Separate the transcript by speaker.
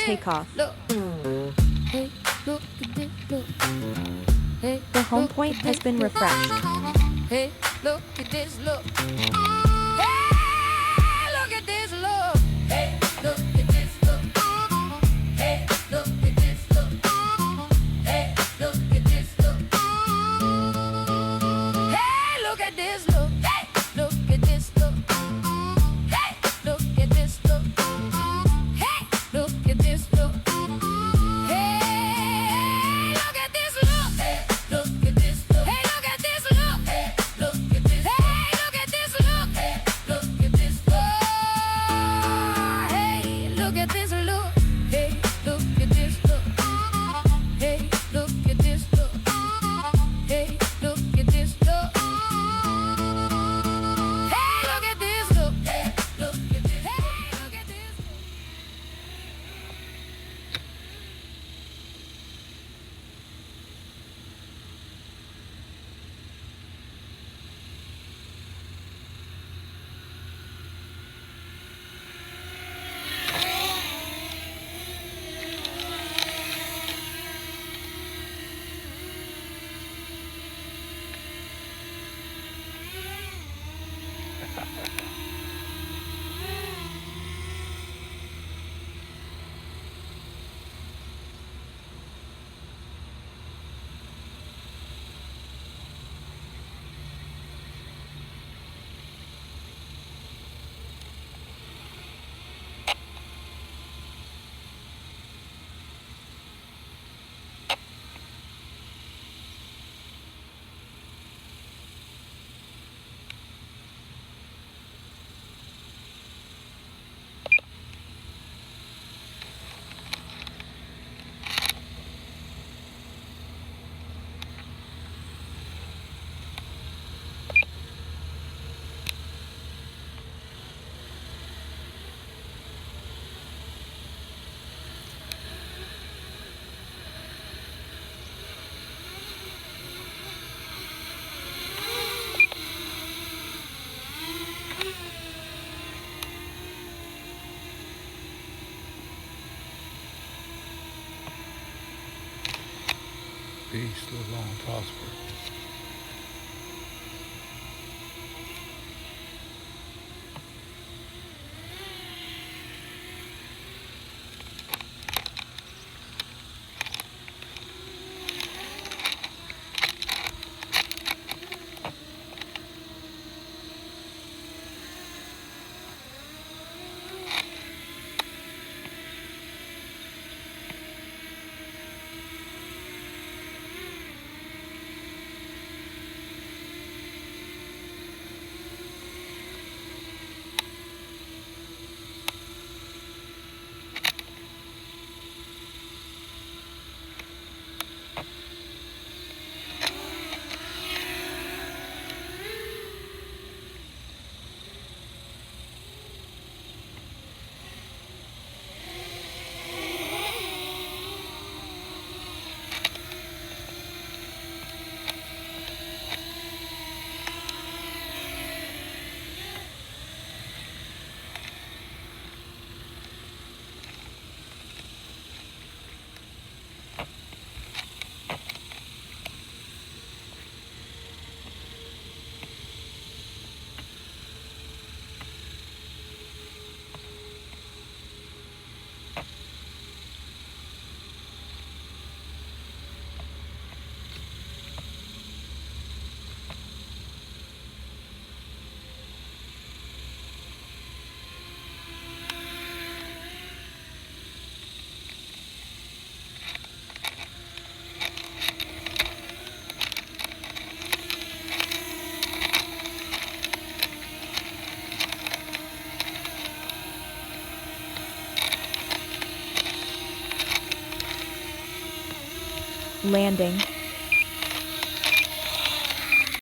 Speaker 1: takeoff. The home point has been refreshed.
Speaker 2: Hey, look at this, look. Hey, look at this, look. Hey, look at this, look. Hey, look at this, look. Hey, look at this, look. Hey, look at this, look. Hey, look at this, look. Hey, look at this, look. Hey, look at this, look. Hey, look at this, look. Hey, look at this, look. Hey, look at this, look. Hey, look at this. Hey, look at this, look. Hey, look at this, look. Hey, look at this, look. Hey, look at this, look. Hey, look at this, look. Hey, look at this, look. Hey, look at this, look. Hey, look at this. Hey, look at this.
Speaker 3: Peace, live long and prosper.
Speaker 1: Landing.